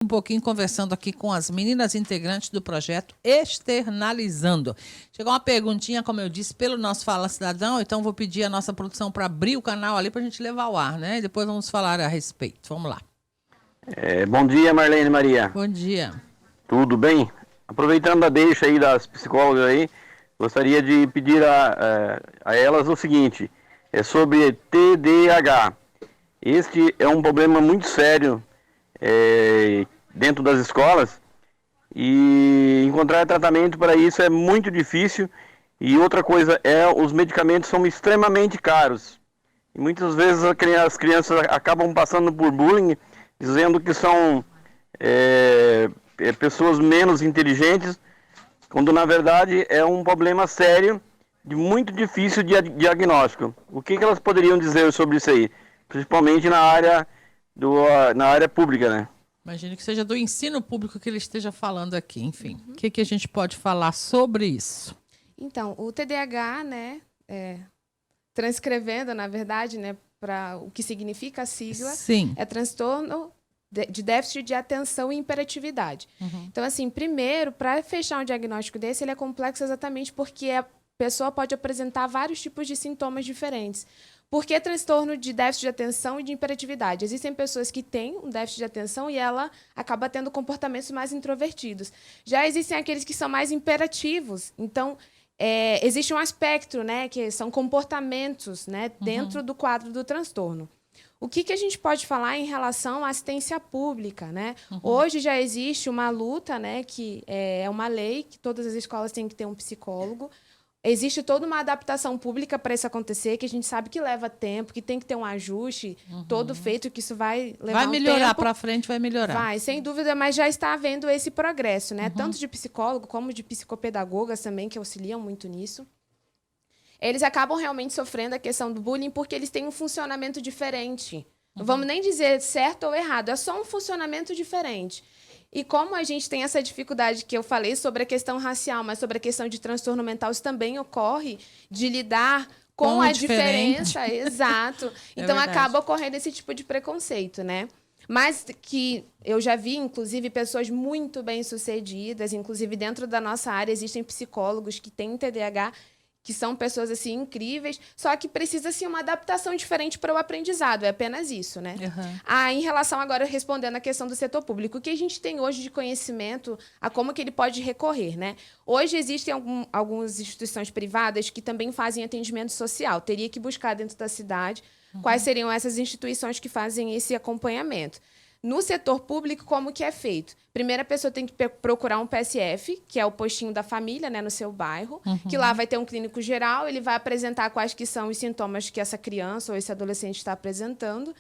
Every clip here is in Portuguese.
Um pouquinho conversando aqui com as meninas integrantes do projeto Externalizando. Chegou uma perguntinha, como eu disse, pelo nosso Fala Cidadão, então vou pedir a nossa produção para abrir o canal ali para a gente levar ao ar, né? E depois vamos falar a respeito. Vamos lá. Bom dia, Marlene Maria. Bom dia. Tudo bem? Aproveitando a deixa aí das psicólogas aí, gostaria de pedir a elas o seguinte, sobre TDAH. Este é um problema muito sério dentro das escolas e encontrar tratamento para isso é muito difícil. E outra coisa os medicamentos são extremamente caros. E muitas vezes as crianças acabam passando por bullying, dizendo que são pessoas menos inteligentes, quando na verdade é um problema sério, muito difícil de diagnóstico. O que elas poderiam dizer sobre isso aí? Principalmente na área pública, né? Imagino que seja do ensino público que ele esteja falando aqui, enfim. O que a gente pode falar sobre isso? Então, o TDAH, né, transcrevendo, na verdade, né, para o que significa a sigla, Sim. é transtorno de déficit de atenção e hiperatividade. Então, assim, primeiro, para fechar um diagnóstico desse, ele é complexo exatamente porque a pessoa pode apresentar vários tipos de sintomas diferentes. Por que transtorno de déficit de atenção e de hiperatividade? Existem pessoas que têm um déficit de atenção e ela acaba tendo comportamentos mais introvertidos. Já existem aqueles que são mais imperativos. Então, existe um aspecto, né, que são comportamentos, né, dentro do quadro do transtorno. O que a gente pode falar em relação à assistência pública, né? Hoje já existe uma luta, né, que é uma lei que todas as escolas têm que ter um psicólogo. Existe toda uma adaptação pública para isso acontecer, que a gente sabe que leva tempo, que tem que ter um ajuste todo feito, que isso vai levar um tempo. Vai melhorar para frente, vai melhorar. Vai, sem dúvida, mas já está havendo esse progresso, né? Tanto de psicólogo como de psicopedagogas também, que auxiliam muito nisso. Eles acabam realmente sofrendo a questão do bullying porque eles têm um funcionamento diferente. Não vamos nem dizer certo ou errado, é só um funcionamento diferente. E como a gente tem essa dificuldade que eu falei sobre a questão racial, mas sobre a questão de transtorno mental, isso também ocorre, de lidar com a diferença. Exato. Então, acaba ocorrendo esse tipo de preconceito, né? Mas que eu já vi, inclusive, pessoas muito bem-sucedidas, inclusive dentro da nossa área existem psicólogos que têm TDAH, que são pessoas assim incríveis, só que precisa assim uma adaptação diferente para o aprendizado, é apenas isso, né? Em relação agora, respondendo a questão do setor público, o que a gente tem hoje de conhecimento a como que ele pode recorrer, né? Hoje existem algumas instituições privadas que também fazem atendimento social, teria que buscar dentro da cidade quais seriam essas instituições que fazem esse acompanhamento. No setor público, como que é feito? Primeiro, a pessoa tem que procurar um PSF, que é o postinho da família, né, no seu bairro, que lá vai ter um clínico geral, ele vai apresentar quais que são os sintomas que essa criança ou esse adolescente está apresentando.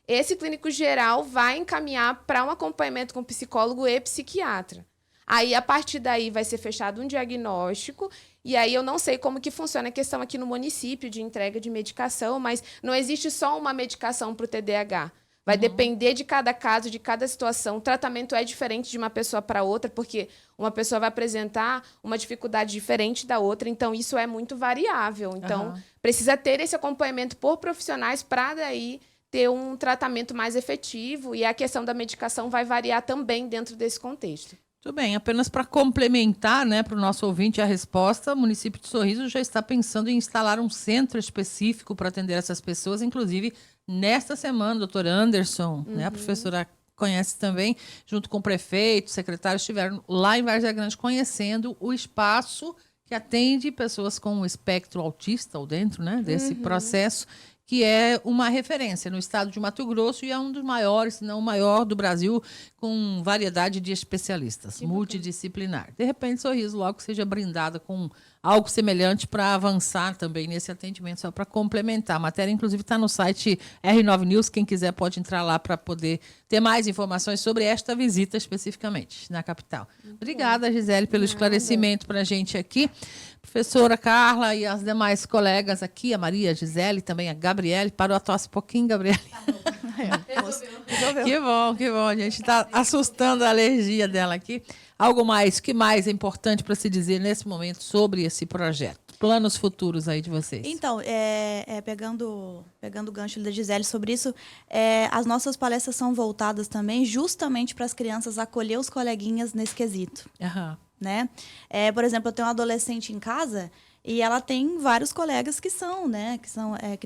Esse clínico geral vai encaminhar para um acompanhamento com psicólogo e psiquiatra. Aí, a partir daí, vai ser fechado um diagnóstico, e aí eu não sei como que funciona a questão aqui no município de entrega de medicação, mas não existe só uma medicação para o TDAH. Vai depender de cada caso, de cada situação. O tratamento é diferente de uma pessoa para outra, porque uma pessoa vai apresentar uma dificuldade diferente da outra, então isso é muito variável. Então, precisa ter esse acompanhamento por profissionais para daí ter um tratamento mais efetivo, e a questão da medicação vai variar também dentro desse contexto. Tudo bem, apenas para complementar, né, para o nosso ouvinte a resposta, o município de Sorriso já está pensando em instalar um centro específico para atender essas pessoas, inclusive nesta semana, o doutor Anderson, né, a professora conhece também, junto com o prefeito, secretários, estiveram lá em Várzea Grande conhecendo o espaço que atende pessoas com o espectro autista ou dentro, né, desse processo, que é uma referência no estado de Mato Grosso e é um dos maiores, se não o maior do Brasil, com variedade de especialistas, multidisciplinar. De repente, Sorriso logo seja brindada com algo semelhante para avançar também nesse atendimento, só para complementar. A matéria, inclusive, está no site R9 News, quem quiser pode entrar lá para poder ter mais informações sobre esta visita especificamente na capital. Obrigada, Gisele, pelo esclarecimento para a gente aqui. Professora Carla e as demais colegas aqui, a Maria, a Gisele, também a Gabriele. Parou a tosse um pouquinho, Gabriele? Resolveu. Que bom. A gente está assustando a alergia dela aqui. Algo mais, que mais é importante para se dizer nesse momento sobre esse projeto? planos futuros aí de vocês? Então, pegando o gancho da Gisele sobre isso, as nossas palestras são voltadas também justamente para as crianças acolher os coleguinhas nesse quesito. Aham. Né? Por exemplo, eu tenho uma adolescente em casa e ela tem vários colegas que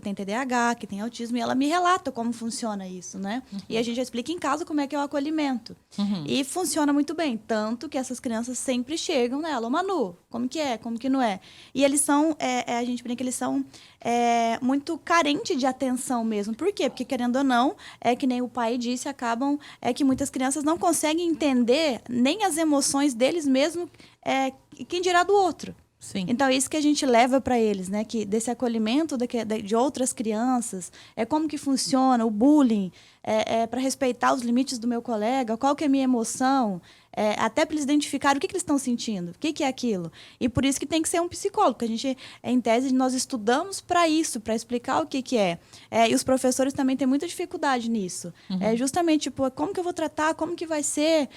têm TDAH, que têm autismo, e ela me relata como funciona isso, né? Uhum. E a gente já explica em casa como é que é o acolhimento. Uhum. E funciona muito bem, tanto que essas crianças sempre chegam nela, ô Manu, como que é, como que não é? E eles são, a gente brinca que eles são muito carentes de atenção mesmo. Por quê? Porque, querendo ou não, que nem o pai disse, acabam que muitas crianças não conseguem entender nem as emoções deles mesmo, quem dirá do outro. Sim. Então, é isso que a gente leva para eles, né? Que desse acolhimento de outras crianças, como que funciona o bullying, para respeitar os limites do meu colega, qual que é a minha emoção, até para eles identificarem o que eles estão sentindo, o que é aquilo. E por isso que tem que ser um psicólogo, porque a gente, em tese, nós estudamos para isso, para explicar o que é. E os professores também têm muita dificuldade nisso. Uhum. Justamente, tipo, como que eu vou tratar, como que vai ser...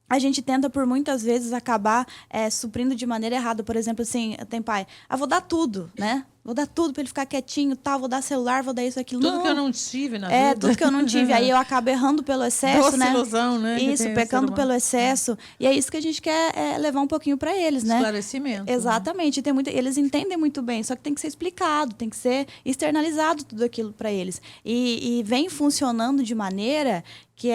A gente tenta, por muitas vezes, acabar suprindo de maneira errada. Por exemplo, assim, tem pai, vou dar tudo, né? Vou dar tudo para ele ficar quietinho, tal, vou dar celular, vou dar isso, aquilo. Tudo que eu não tive na vida. Tudo que eu não tive. Aí eu acabo errando pelo excesso, doce né? Ilusão, né? Isso, pecando pelo excesso. E é isso que a gente quer levar um pouquinho para eles, né? Esclarecimento. Exatamente. Né? Eles entendem muito bem, só que tem que ser explicado, tem que ser externalizado tudo aquilo para eles. E vem funcionando de maneira que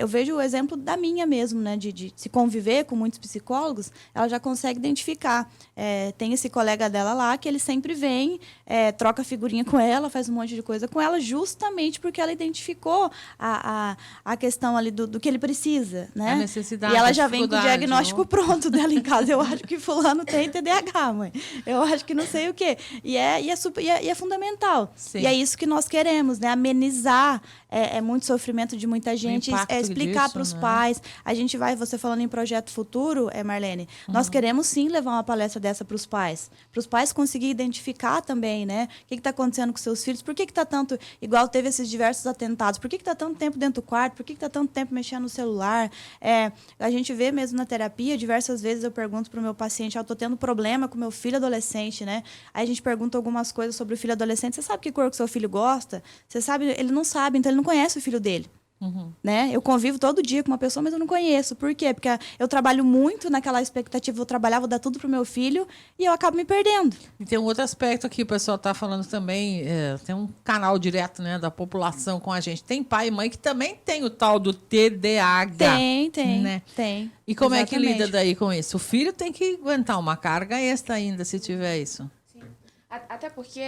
eu vejo o exemplo da minha mesmo, né? De se conviver com muitos psicólogos, ela já consegue identificar. Tem esse colega dela lá que ele sempre vem, troca figurinha com ela, faz um monte de coisa com ela, justamente porque ela identificou a questão ali do que ele precisa, né? A necessidade, e ela já vem com o diagnóstico pronto dela em casa. Eu acho que fulano tem TDAH, mãe. Eu acho que não sei o quê. E é fundamental. Sim. E é isso que nós queremos, né? Amenizar muito sofrimento de muita gente, explicar para os pais. A gente você falando em projeto futuro, Marlene, nós queremos sim levar uma palestra dessa para os pais conseguirem identificar também, né? O que está acontecendo com seus filhos? Por que está tanto... Igual teve esses diversos atentados. Por que está tanto tempo dentro do quarto? Por que está tanto tempo mexendo no celular? A gente vê mesmo na terapia, diversas vezes eu pergunto para o meu paciente, eu estou tendo problema com meu filho adolescente, né? Aí a gente pergunta algumas coisas sobre o filho adolescente. Você sabe que cor que seu filho gosta? Você sabe? Ele não sabe, então ele não conhece o filho dele. Uhum. Né? Eu convivo todo dia com uma pessoa, mas eu não conheço. Por quê? Porque eu trabalho muito naquela expectativa, vou trabalhar, vou dar tudo pro meu filho e eu acabo me perdendo. E tem um outro aspecto aqui, o pessoal está falando também, tem um canal direto, né, da população com a gente. Tem pai e mãe que também tem o tal do TDAH. Tem, né? Tem. E como é que lida daí com isso? O filho tem que aguentar uma carga extra ainda, se tiver isso. Sim. Até porque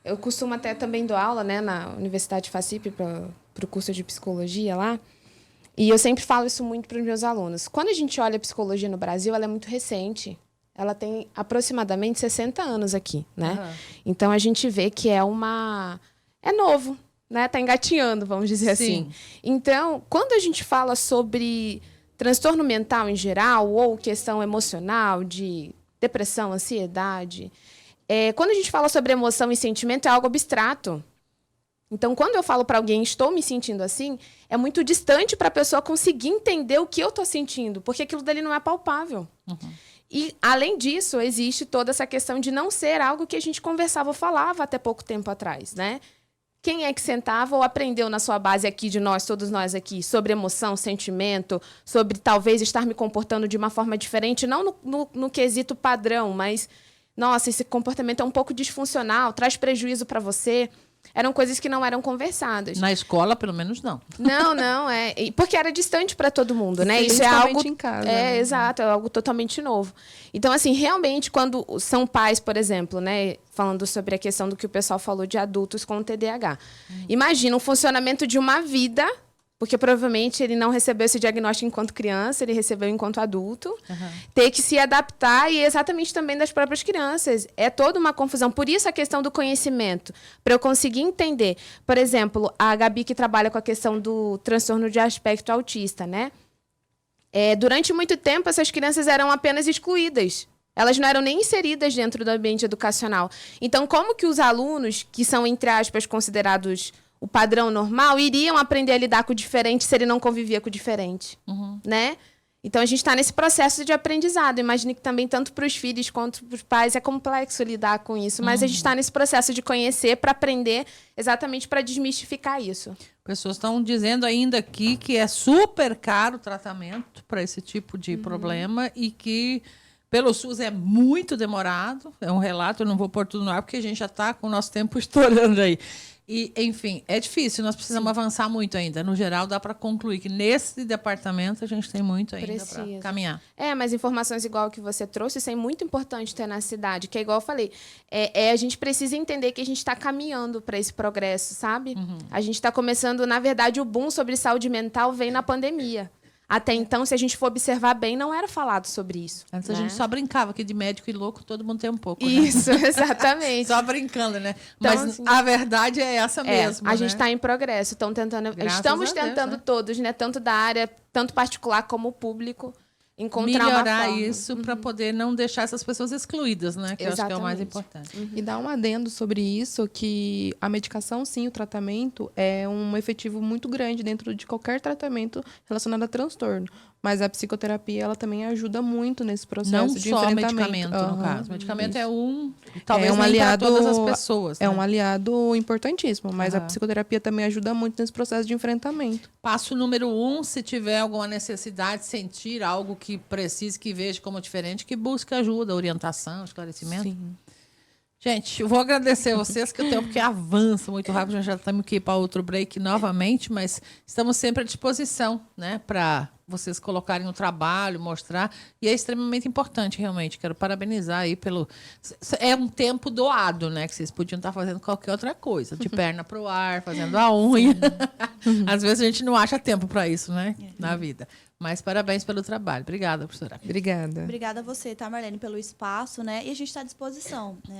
eu costumo até também dar aula, né, na Universidade FACIP para o curso de psicologia lá. E eu sempre falo isso muito para os meus alunos. Quando a gente olha a psicologia no Brasil, ela é muito recente. Ela tem aproximadamente 60 anos aqui, né? Uhum. Então, a gente vê que é novo, né? Está engatinhando, vamos dizer assim. Então, quando a gente fala sobre transtorno mental em geral, ou questão emocional, de depressão, ansiedade... quando a gente fala sobre emoção e sentimento, é algo abstrato. Então, quando eu falo para alguém, estou me sentindo assim, é muito distante para a pessoa conseguir entender o que eu estou sentindo, porque aquilo dali não é palpável. Uhum. E, além disso, existe toda essa questão de não ser algo que a gente conversava ou falava até pouco tempo atrás, né? Quem é que sentava ou aprendeu na sua base aqui, de nós, todos nós aqui, sobre emoção, sentimento, sobre talvez estar me comportando de uma forma diferente, não no quesito padrão, mas... Nossa, esse comportamento é um pouco disfuncional, traz prejuízo para você. Eram coisas que não eram conversadas. Na escola, pelo menos, não. Não. Porque era distante para todo mundo, né? Isso é algo... em casa. Né? Exato, é algo totalmente novo. Então, assim, realmente, quando são pais, por exemplo, né? Falando sobre a questão do que o pessoal falou de adultos com TDAH. Imagina o funcionamento de uma vida... Porque provavelmente ele não recebeu esse diagnóstico enquanto criança, ele recebeu enquanto adulto. Uhum. Ter que se adaptar, e exatamente também das próprias crianças. É toda uma confusão. Por isso a questão do conhecimento. Para eu conseguir entender. Por exemplo, a Gabi, que trabalha com a questão do transtorno de aspecto autista, né? Durante muito tempo, essas crianças eram apenas excluídas. Elas não eram nem inseridas dentro do ambiente educacional. Então, como que os alunos, que são, entre aspas, considerados... o padrão normal, iriam aprender a lidar com o diferente se ele não convivia com o diferente, né? Então, a gente está nesse processo de aprendizado. Imagino que também, tanto para os filhos quanto para os pais, é complexo lidar com isso. Mas a gente está nesse processo de conhecer para aprender, exatamente para desmistificar isso. Pessoas estão dizendo ainda aqui que é super caro o tratamento para esse tipo de problema e que pelo SUS é muito demorado. É um relato, eu não vou pôr tudo no ar, porque a gente já está com o nosso tempo estourando aí. E, enfim, é difícil, nós precisamos avançar muito ainda. No geral, dá para concluir que nesse departamento a gente tem muito ainda para caminhar. Mas informações igual que você trouxe, isso é muito importante ter na cidade, que é igual eu falei, a gente precisa entender que a gente está caminhando para esse progresso, sabe? A gente está começando, na verdade, o boom sobre saúde mental vem na pandemia. Até então, se a gente for observar bem, não era falado sobre isso. Antes a gente só brincava que de médico e louco todo mundo tem um pouco. Isso, né? Exatamente. Só brincando, né? Então, mas assim, a verdade é essa mesmo. A gente está em progresso. Estamos tentando todos, né? Tanto da área, tanto particular como público, encontrar melhorar uma forma. Isso para poder não deixar essas pessoas excluídas, né? Que eu acho que é o mais importante. E dar um adendo sobre isso, que a medicação, sim, o tratamento é um efetivo muito grande dentro de qualquer tratamento relacionado a transtorno. Mas a psicoterapia, ela também ajuda muito nesse processo de enfrentamento. Não só medicamento, no caso. O medicamento isso. Talvez nem para todas as pessoas. É um aliado importantíssimo, mas a psicoterapia também ajuda muito nesse processo de enfrentamento. Passo número 1, se tiver alguma necessidade, sentir algo que precise, que veja como diferente, que busque ajuda, orientação, esclarecimento. Sim. Gente, eu vou agradecer a vocês, que o tempo que avança muito rápido, nós já estamos aqui para outro break novamente, mas estamos sempre à disposição, né, para vocês colocarem o trabalho, mostrar, e é extremamente importante, realmente. Quero parabenizar aí pelo... É um tempo doado, né, que vocês podiam estar fazendo qualquer outra coisa, de perna para o ar, fazendo a unha. Às vezes a gente não acha tempo para isso, né, na vida. Mas parabéns pelo trabalho. Obrigada, professora. Obrigada. Obrigada a você, tá, Marlene, pelo espaço, né? E a gente está à disposição, né?